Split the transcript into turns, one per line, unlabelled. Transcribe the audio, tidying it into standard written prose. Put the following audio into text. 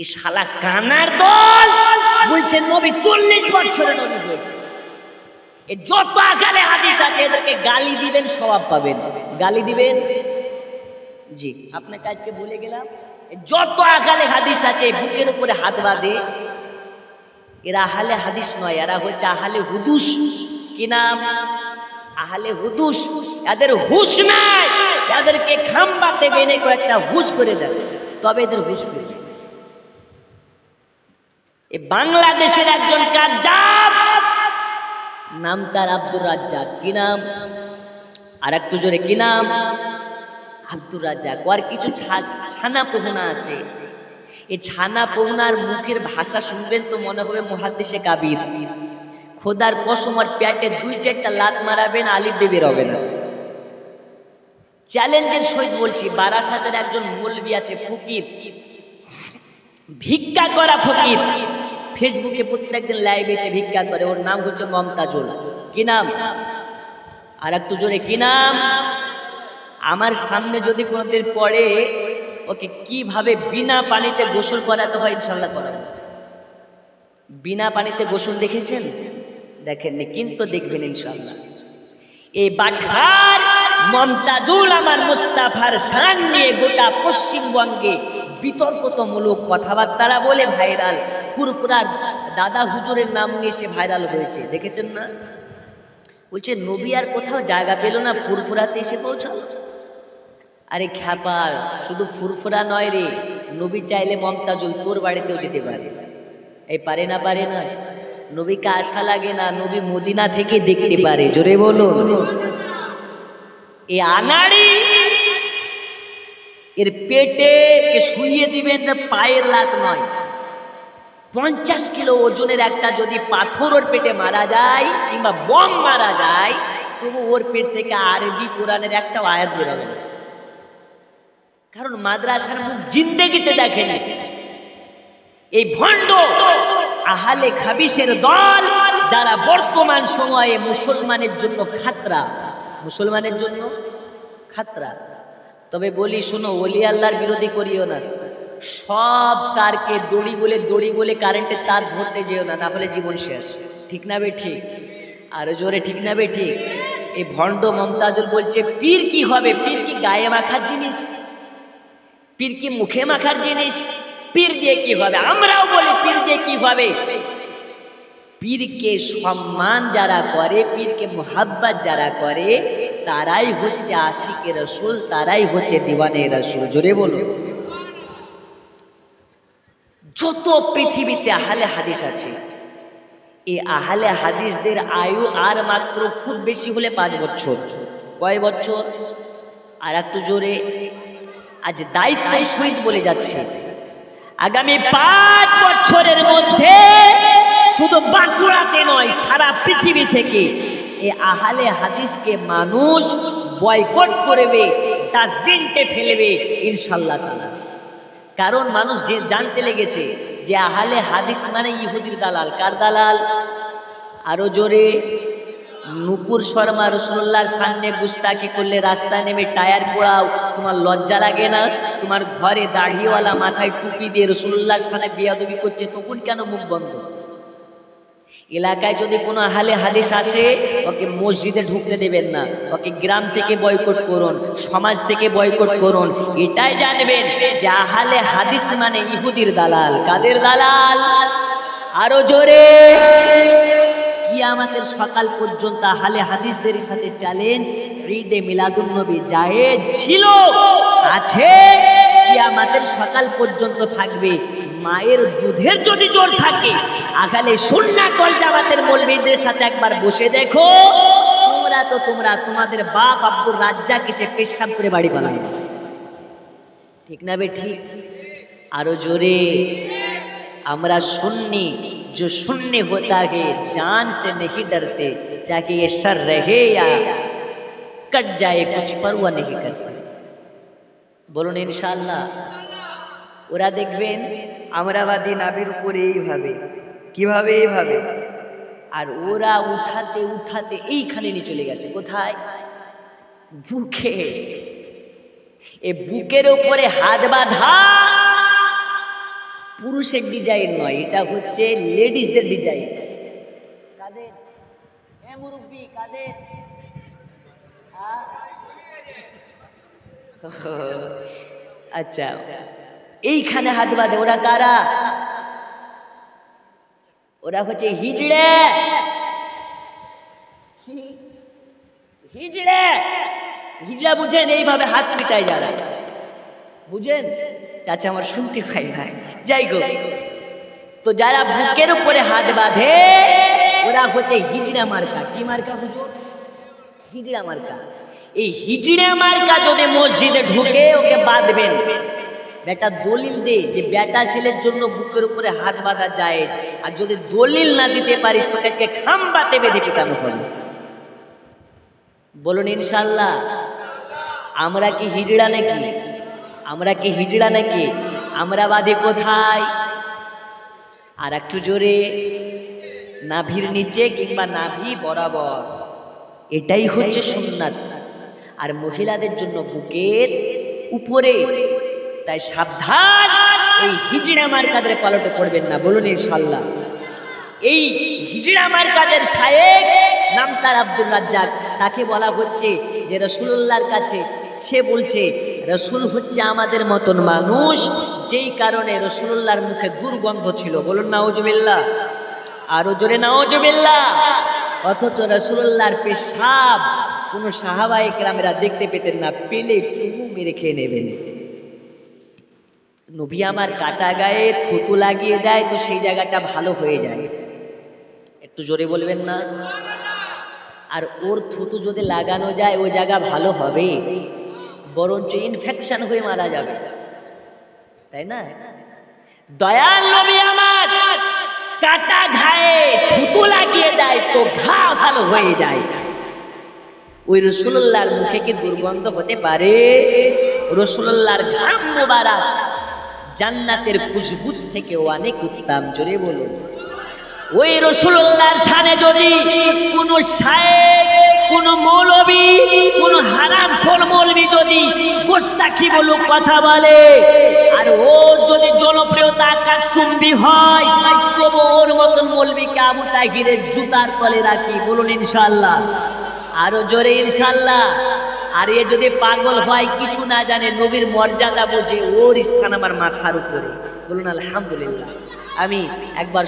এই শালা কানার দল বলছে নবী 40 বছরে নবী হয়েছে। এ যত আকালে হাদিস আছে এদেরকে গালি দিবেন, সওয়াব পাবেন। গালি দিবেন, জি আপনাকে আজকে বলে গেলাম, যত আকালে হাদিস আছে বুকের উপরে হাত বাঁধে, এরা আহলে হাদিস নয়, এরা হচ্ছে আহলে হুদুস। কি নাম? আহলে হুদুস। এদের হুশ নাই, এদেরকে খাম্বাতে বেনে কয়েকটা হুশ করে দেয়, তবে এদের হুশ পেয়েছে। এ বাংলাদেশের একজন কাজ্জাব, নাম তার আব্দুর রাজ্জাক। কি নাম? আর একটু জোরে কি নাম? আব্দুর রাজ্জাক। আর কিছু ছানা পোহনা আছে, এই ছানা পোহনার মুখের ভাষা শুনবেন তো মনে হবে মুহাদ্দিসে কাবির। খোদার কসম আর পেটে 2-4টা লাত মারাবেন, আলিফ বে বের হবে না। চ্যালেঞ্জের সহিত বলছি, বারাসাতের একজন মৌলবি আছে, ফকির, ভিক্ষা করা ফকির, ফেসবুকে প্রত্যেকদিন লাইভ এসে ভিক্ষা করে। ওর নাম হচ্ছে মমতাজুল। কি নাম? আর একটু জোরে কি নাম? আমার সামনে যদি কোনোদিন পড়ে, ওকে কিভাবে বিনা পানিতে গোসল করাতে হয় ইনশাল্লাহ করাবো। বিনা পানিতে গোসল দেখেছেন? দেখেননি, কিন্তু দেখবেন ইনশাল্লাহ। এই বাটখার মমতাজুল আমার মুস্তাফার শান নিয়ে গোটা পশ্চিমবঙ্গে বিতর্কতামূলক কথাবার্তা বলে ভাইরাল। ফুরফুরার দাদা হুজুরের নাম নিয়ে সে ভাইরাল হয়েছে, দেখেছেন না? বলছে নবী আর কোথাও জায়গা পেল না, ফুরফুরাতে এসে পৌঁছাল। আরে খ্যাপার, শুধু ফুরফুরা নয় রে, নবী চাইলে মমতাজুল তোর বাড়িতেও যেতে পারে। এই পারে না? পারে না? নবীকে আশা লাগে না, নবী মদিনা থেকে দেখতে পারে। জোরে বলো। এই আনাড়ি এর পেটে কে শুইয়ে দিবেন, পায়ের লাত নয়, 50 কিলো ওজনের একটা যদি পাথর ওর পেটে মারা যায় কিংবা বম মারা যায়, তবু ওর পেট থেকে আরবি কোরআনের একটা আয়াত বেরোবে না। কারণ মাদ্রাসার মুখ জিন্দেগিতে দেখেনি। এই ভণ্ড আহলে খাবিসের দল, যারা বর্তমান সময়ে মুসলমানের জন্য খাতরা, মুসলমানের জন্য খাতরা। তবে বলি শোনো, ওলি আল্লাহর বিরোধী করিও না। সব তারকে দড়ি বলে কারেন্টের তার ধরতে যেও না, না হলে জীবন শেষ। ঠিক না বে ঠিক? আর জোরে ঠিক না বে ঠিক? এই ভণ্ড মমতাজুল বলছে পীর কি হবে? পীর কি গায়ে মাখার জিনিস? পীর কি মুখে মাখার জিনিস? পীর দিয়ে কি হবে? আমরাও বলি পীর দিয়ে কি হবে? পীরকে সম্মান যারা করে, পীরকে মোহাব্বত যারা করে, তারাই হচ্ছে আশিকে রাসূল, তারাই হচ্ছে দিওয়ানে রাসূল। জোরে বলো। যত পৃথিবীতে আহলে হাদিস আছে, এই আহলে হাদিসদের আয়ু আর মাত্র খুব বেশি হলে 5 বছর। কয় বছর? আর একটু জোরে। আজ দায়িত্ব সহিত বলে যাচ্ছে, আগামী 5 বছরের মধ্যে শুধু বাঁকুড়াতে নয়, সারা পৃথিবী থেকে এই আহলে হাদিসকে মানুষ বয়কট করবে, ডাস্টবিনতে ফেলবে ইনশাআল্লাহ তাআলা। কারণ মানুষ যে জানতে লেগেছে যে আহলে হাদিস মানে ইহুদির দালাল। কার দালাল? আরো জোরে। নুপুর শর্মা রাসূলুল্লাহর সামনে গুস্তাখি করলে রাস্তায় নেমে টায়ার পোড়াও, তোমার লজ্জা লাগে না? তোমার ঘরে দাড়িওয়ালা মাথায় টুপি দিয়ে রাসূলুল্লাহর সামনে বেয়াদবি করছে, তখন কেন মুখ বন্ধ? এলাকায় যদি কোনো আহলে হাদিস আসে, ওকে মসজিদে ঢুকতে দেবেন না, ওকে গ্রাম থেকে বয়কট করুন, সমাজ থেকে বয়কট করুন। এটাই জানবেন যে আহলে হাদিস মানে ইহুদির দালাল। কাদের দালাল? আরো জোরে। কিয়ামতের সকাল পর্যন্ত আহলে হাদিসদের সাথে চ্যালেঞ্জ, ঈদে মিলাদুন নবী জায়েজ ছিল, আছে, কিয়ামতের সকাল পর্যন্ত থাকবে। মায়ের দুধের যদি জোর থাকে, আহলে সুন্নাত ওয়াল জামাতের মৌলবীদের সাথে একবার বসে দেখো, তোমরা তোমাদের বাপ আব্দুর রাজ্জাক এসে পেশাব করে বাড়ি পালাবে। ঠিক না বে ঠিক? আরো জোরে। আমরা सुन्नी, जो सुन्नी होता है जान से नहीं डरते, चाहे ये सर रहे या कट जाए कुछ परवाह नहीं करते। বলুন ইনশাআল্লাহ। ওরা দেখবেন আমরাবাদী নাবির উপরে এইভাবে, কিভাবে? এইভাবে। আর ওরা উঠাতে উঠাতে এইখানে নিয়ে চলে গেছে। কোথায়? বুকে। এই বুকের উপরে হাত বাঁধা, পুরুষ পুরুষের ডিজাইন নয়, এটা হচ্ছে লেডিসদের ডিজাইন। কাদের এ মুরব্বি কাদের? আচ্ছা, এইখানে হাত বাঁধে ওরা কারা? ওরা হচ্ছে হিজড়ে। হিজড়ে হিজড়া বুঝেন? এইভাবে হাত পিটায় যারা, বুঝেন? চাচা আমার শুনতে পাই না, যাই গো। তো যারা বুকের উপরে হাত বাঁধে ওরা হচ্ছে হিজড়া মার্কা। কি মার্কা হুজুর? হিজড়া মার্কা। এই হিজড়া মার্কা যদি মসজিদে ঢুকে ওকে বাঁধবেন। বেটা দলিল দে যে বেটা ছেলের জন্য বুকের উপরে হাত বাঁধা জায়েজ, আর যদি দলিল না দিতে পারিস তোকে আজকে খাম্বাতে বেঁধে পিটানো হবে। বলুন ইনশাআল্লাহ। আমরা কি হিজড়া নাকি? আমরা কি হিজড়া নাকি? আমরা বাঁধি কোথায়? আর একটু জোরে, নাভির নিচে কিংবা নাভি বরাবর। এটাই হচ্ছে সুন্নাত। আর মহিলাদের জন্য বুকের উপরে। তাই সাবধান, এই হিজড়া মার্কাদের পালটে পড়বেন না। বলুন ইনশাআল্লাহ। এই হিজড়া মার্কাদের শায়েখ নাম তার আব্দুর রাজ্জাক। তাকে বলা হচ্ছে যে রাসূলুল্লাহর কাছে সে বলছে রাসূল হচ্ছে আমাদের মতন মানুষ, যেই কারণে রাসূলুল্লাহর মুখে দুর্গন্ধ ছিল। বলুন নাউজুবিল্লাহ, আরো জোরে নাউজুবিল্লাহ। অথচ রাসূলুল্লাহর পেশাব কোন সাহাবায়ে কেরামেরা দেখতে পেতেন না, পেলে চুমু মেরে খেয়ে নেবেন। নবী আমার কাটা গায়ে থুতু লাগিয়ে দেয় তো সেই জায়গাটা ভালো হয়ে যায়। একটু জোরে বলবেন না? আর ওর থুতু যদি লাগানো যায় ওই জায়গা ভালো হবে, বরঞ্চ ইনফেকশন হয়ে মারা যাবে, তাই না? দয়াল নবী আমার কাটা ঘায়ে থুতু লাগিয়ে দেয় তো ঘা ভালো হয়ে যায়। ওই রাসূলুল্লাহর মুখে কি দুর্গন্ধ হতে পারে? রাসূলুল্লাহর ঘাম মোবারক জান্নাতের খুশবুর থেকে অনেক উত্তম। জোরে বলুন। ওই রাসূলুল্লাহর শানে যদি কোন শায়েখ, কোন মৌলবী, কোন হারামখোর মৌলবী যদি গোস্তাখি বলুক কথা বলে, আর ও যদি জনপ্রিয়তা আকাশচুম্বী হয়, তবু ওর মতন মৌলবীকে আবু তাহিরের জুতার তলে রাখি। বলুন ইনশাআল্লাহ, আরো জোরে ইনশাআল্লাহ। আর এ যদি পাগল হয়, কিছু না জানে, নবীর মর্যাদা বোঝে, ওর স্থান আমার মাথার উপরে। বলুন আলহামদুলিল্লাহ। আমি একবার